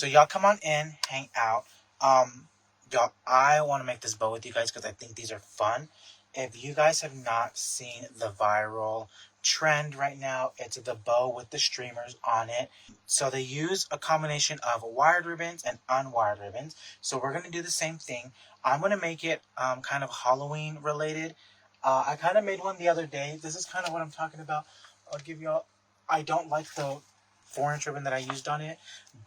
So y'all come on in, hang out. Y'all, I want to make this bow with you guys because I think these are fun. If you guys have not seen the viral trend right now, it's the bow with the streamers on it. So they use a combination of wired ribbons and unwired ribbons. So we're going to do the same thing. I'm going to make it kind of Halloween related. I kind of made one the other day. This is kind of what I'm talking about. I'll give y'all... I don't like the 4-inch ribbon that I used on it,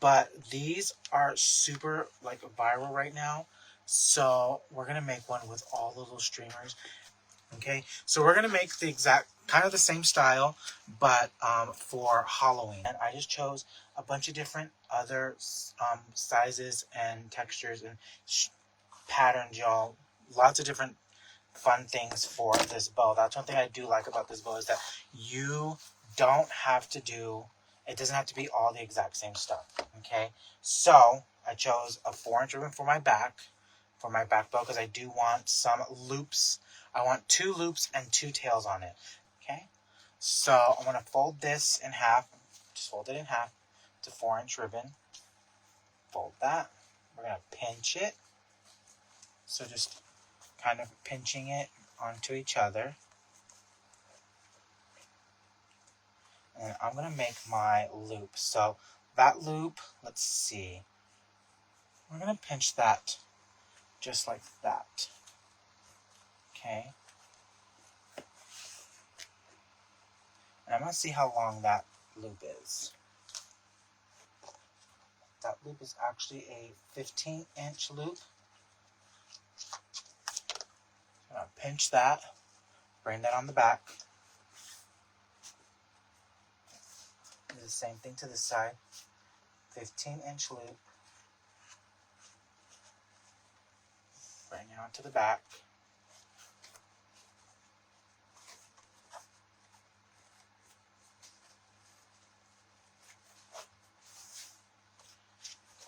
but these are super like viral right now. So we're going to make one with all the little streamers. Okay, so we're going to make the exact, kind of the same style, but for Halloween. And I just chose a bunch of different other sizes and textures and patterns, y'all. Lots of different fun things for this bow. That's one thing I do like about this bow is that you don't have to do, it doesn't have to be all the exact same stuff. Okay, so I chose a 4-inch ribbon for my back bow because I do want some loops. I want 2 loops and 2 tails on it. Okay, so I'm going to fold this in half. Just fold it in half. It's a 4-inch ribbon. Fold that. We're going to pinch it. So just kind of pinching it onto each other. And I'm going to make my loop. So that loop, let's see. We're going to pinch that just like that. Okay. And I'm going to see how long that loop is. That loop is actually a 15-inch loop. I'm going to pinch that, bring that on the back. Do the same thing to this side. 15-inch loop. Bring it onto the back.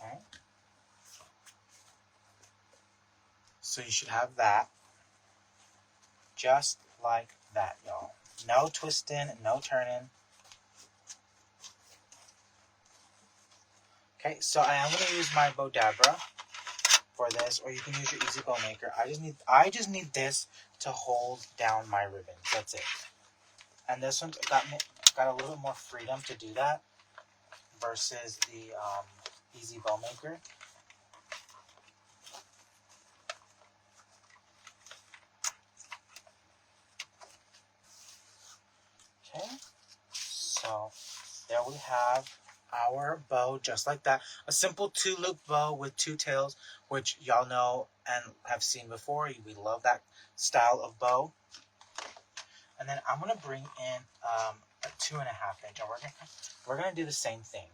Okay. So you should have that. Just like that, y'all. No twisting, no turning. Okay, so I am going to use my Bodabra for this, or you can use your Easy Bow Maker. I just need this to hold down my ribbons. That's it. And this one's got a little bit more freedom to do that versus the Easy Bow Maker. Okay, so there we have our bow just like that. A simple 2-loop bow with 2 tails, which y'all know and have seen before. We love that style of bow. And then I'm going to bring in a 2.5-inch. And we're gonna do the same thing.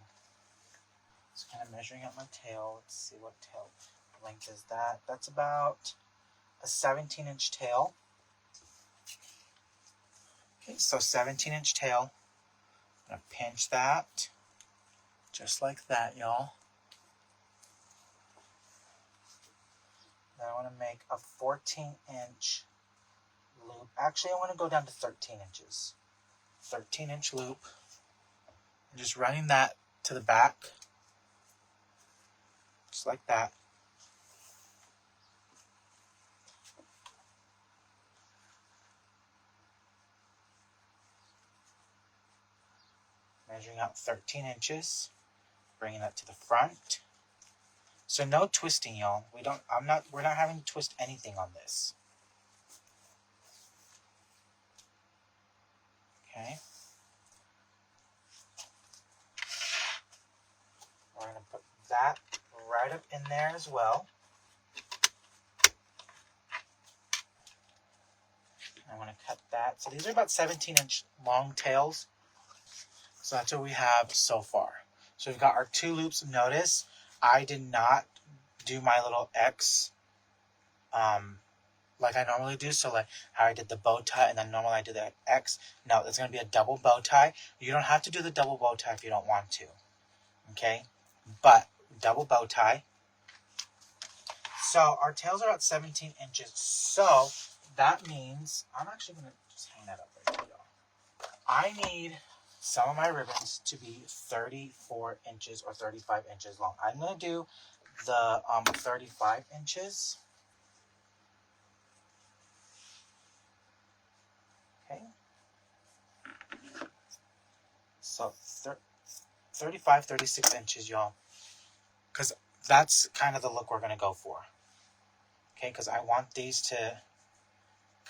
So kind of measuring out my tail. Let's see what tail length is that. That's about a 17-inch tail. Okay, so 17-inch tail. I'm going to pinch that. Just like that, y'all. Then I want to make a 14-inch loop. Actually, I want to go down to 13 inches. 13-inch loop. I'm just running that to the back. Just like that. Measuring out 13 inches. Bringing that to the front. So no twisting, y'all. We're not having to twist anything on this. Okay. We're going to put that right up in there as well. I want to cut that. So these are about 17-inch long tails. So that's what we have so far. So we've got our 2 loops. Notice I did not do my little X like I normally do. So like how I did the bow tie and then normally I do the X. No, it's going to be a double bow tie. You don't have to do the double bow tie if you don't want to. Okay? But double bow tie. So our tails are about 17 inches. So that means I'm actually going to just hang that up right there, y'all. I need some of my ribbons to be 34 inches or 35 inches long. I'm going to do the 35 inches. Okay. So 35, 36 inches, y'all. Because that's kind of the look we're going to go for. Okay, because I want these to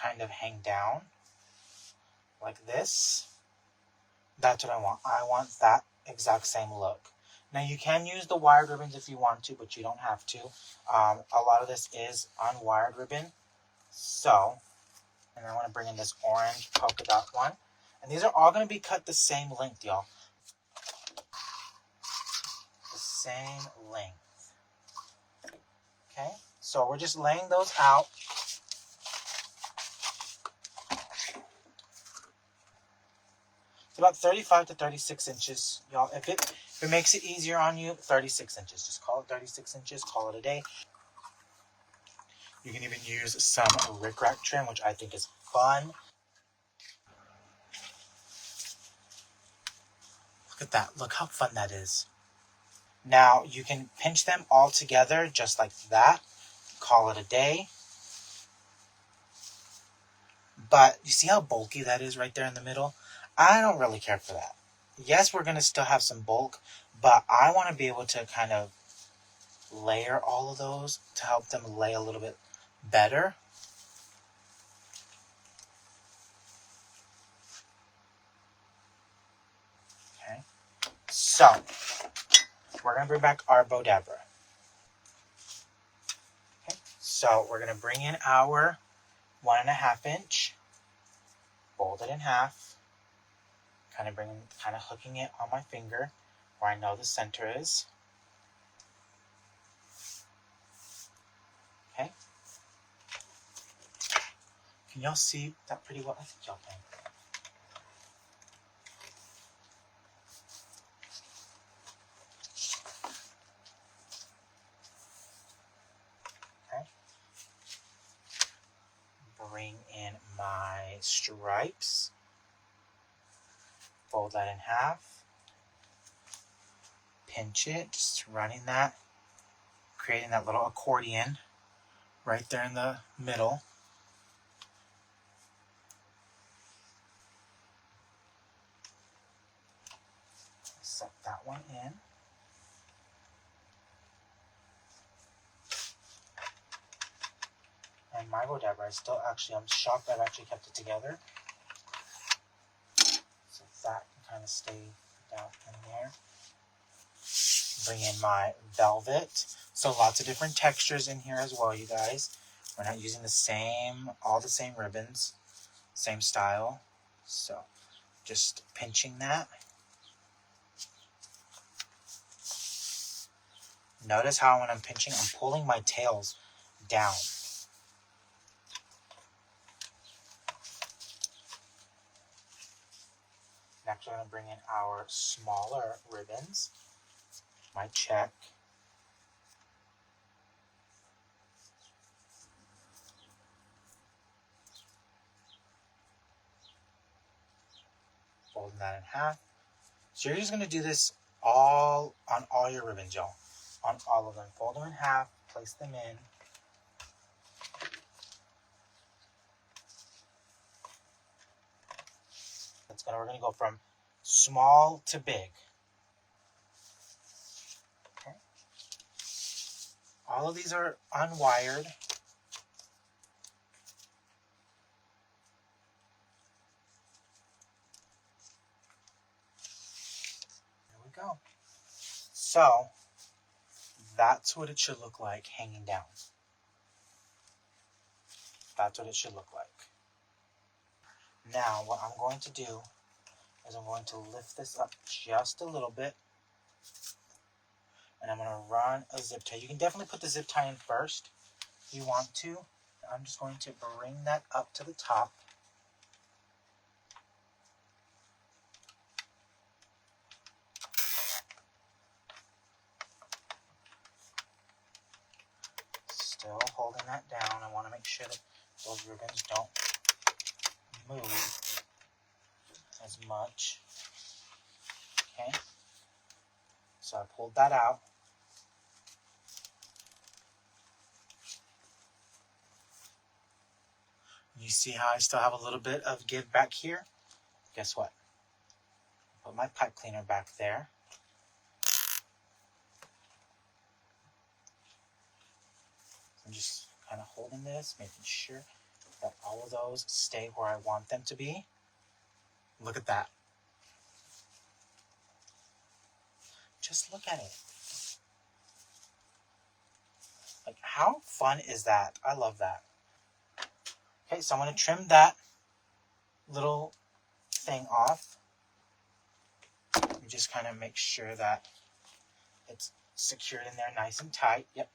kind of hang down like this. That's what I want. I want that exact same look. Now you can use the wired ribbons if you want to, but you don't have to. A lot of this is unwired ribbon. So, and I want to bring in this orange polka dot one. And these are all going to be cut the same length, y'all. The same length. Okay, so we're just laying those out. It's about 35 to 36 inches, y'all. If it makes it easier on you, 36 inches. Just call it 36 inches, call it a day. You can even use some rickrack trim, which I think is fun. Look at that. Look how fun that is. Now, you can pinch them all together just like that. Call it a day. But you see how bulky that is right there in the middle? I don't really care for that. Yes, we're going to still have some bulk, but I want to be able to kind of layer all of those to help them lay a little bit better. Okay. So, we're going to bring back our Bodabra. Okay. So, we're going to bring in our 1.5 inch, fold it in half, kind of hooking it on my finger where I know the center is. Okay. Can y'all see that pretty well? I think y'all can. Okay. Bring in my stripes. Fold that in half. Pinch it, just running that, creating that little accordion right there in the middle. Set that one in. And my Bodabra, I'm shocked I've actually kept it together. So that can kind of stay down in there. Bring in my velvet. So lots of different textures in here as well, you guys. We're not using all the same ribbons, same style. So just pinching that. Notice how when I'm pinching, I'm pulling my tails down. Next, we're going to bring in our smaller ribbons. My check. Folding that in half. So you're just going to do this on all your ribbons, y'all. On all of them. Fold them in half. Place them in. We're going to go from small to big. Okay. All of these are unwired. There we go. So, that's what it should look like hanging down. That's what it should look like. Now, what I'm going to do is I'm going to lift this up just a little bit. And I'm going to run a zip tie. You can definitely put the zip tie in first if you want to. I'm just going to bring that up to the top. Still holding that down. I want to make sure that those ribbons don't move as much. So I pulled that out. You see how I still have a little bit of give back here? Guess what? Put my pipe cleaner back there. I'm just kind of holding this, making sure that all of those stay where I want them to be. Look at that. Just look at it. Like, how fun is that? I love that. Okay, so I'm going to trim that little thing off. And just kind of make sure that it's secured in there nice and tight. Yep,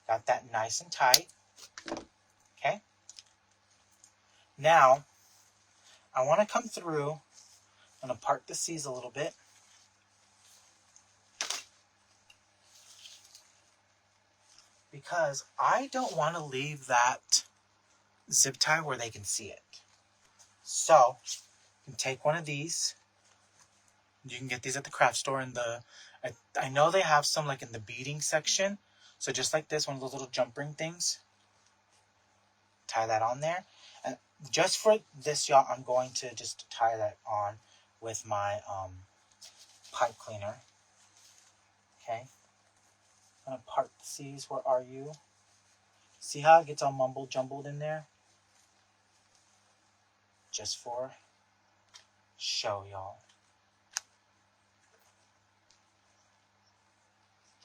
got that nice and tight. Okay. Now, I want to come through. I'm going to part the C's a little bit. Because I don't want to leave that zip tie where they can see it. So, you can take one of these. You can get these at the craft store. I know they have some like in the beading section. So just like this, one of those little jump ring things. Tie that on there. And just for this, y'all, I'm going to just tie that on with my pipe cleaner. Okay. I'm going to part the C's. Where are you? See how it gets all mumbled jumbled in there? Just for show, y'all.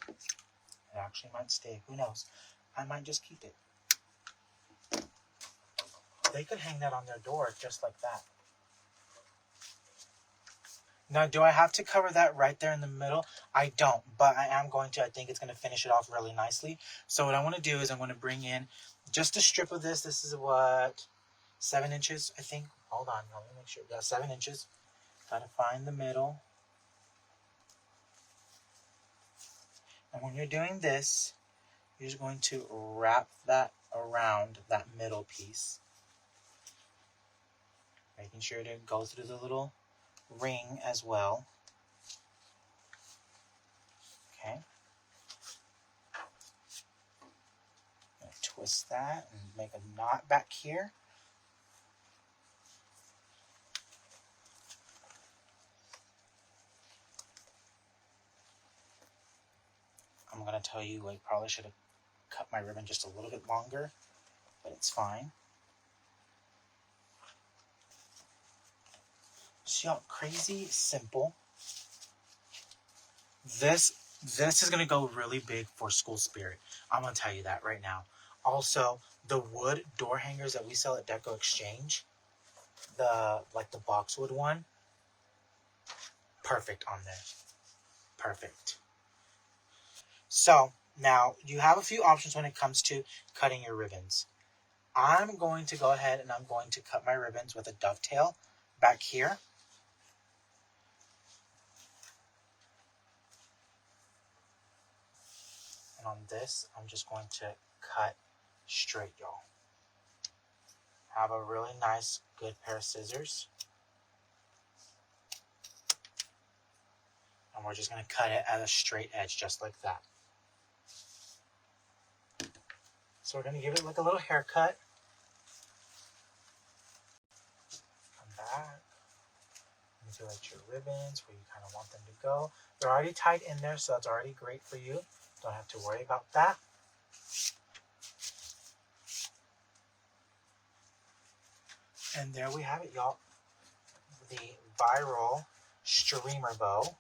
It actually might stay. Who knows? I might just keep it. They could hang that on their door just like that. Now, do I have to cover that right there in the middle? I don't, but I am going to. I think it's going to finish it off really nicely. So what I want to do is I'm going to bring in just a strip of this. This is what, 7 inches, I think. Hold on, let me make sure. Yeah, 7 inches. Got to find the middle. And when you're doing this, you're just going to wrap that around that middle piece. Making sure to go through the little ring as well. Okay. I'm going to twist that and make a knot back here. I'm going to tell you, I probably should have cut my ribbon just a little bit longer, but it's fine. So, crazy simple. This is going to go really big for school spirit. I'm going to tell you that right now. Also, the wood door hangers that we sell at Deco Exchange, the boxwood one, perfect on there. Perfect. So, now, you have a few options when it comes to cutting your ribbons. I'm going to go ahead and I'm going to cut my ribbons with a dovetail back here. And on this, I'm just going to cut straight, y'all. Have a really nice, good pair of scissors. And we're just going to cut it at a straight edge, just like that. So we're going to give it like a little haircut. Come back. Manipulate your ribbons where you kind of want them to go. They're already tied in there, so that's already great for you. Don't have to worry about that. And there we have it, y'all. The viral streamer bow,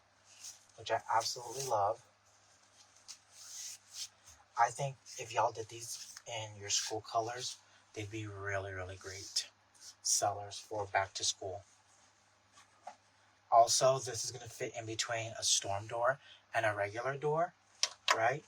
which I absolutely love. I think if y'all did these in your school colors, they'd be really, really great sellers for back to school. Also, this is going to fit in between a storm door and a regular door, right?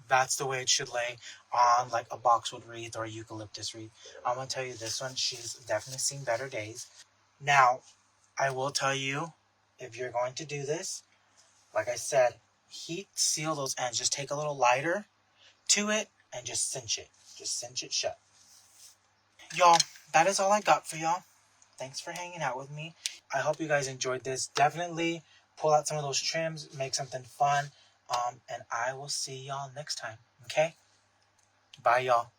That's the way it should lay on like a boxwood wreath or a eucalyptus wreath. I'm going to tell you this one, she's definitely seen better days. Now, I will tell you, if you're going to do this, like I said, heat seal those ends. Just take a little lighter to it and just cinch it. Just cinch it shut. Y'all, that is all I got for y'all. Thanks for hanging out with me. I hope you guys enjoyed this. Definitely pull out some of those trims, make something fun. And I will see y'all next time. Okay? Bye, y'all.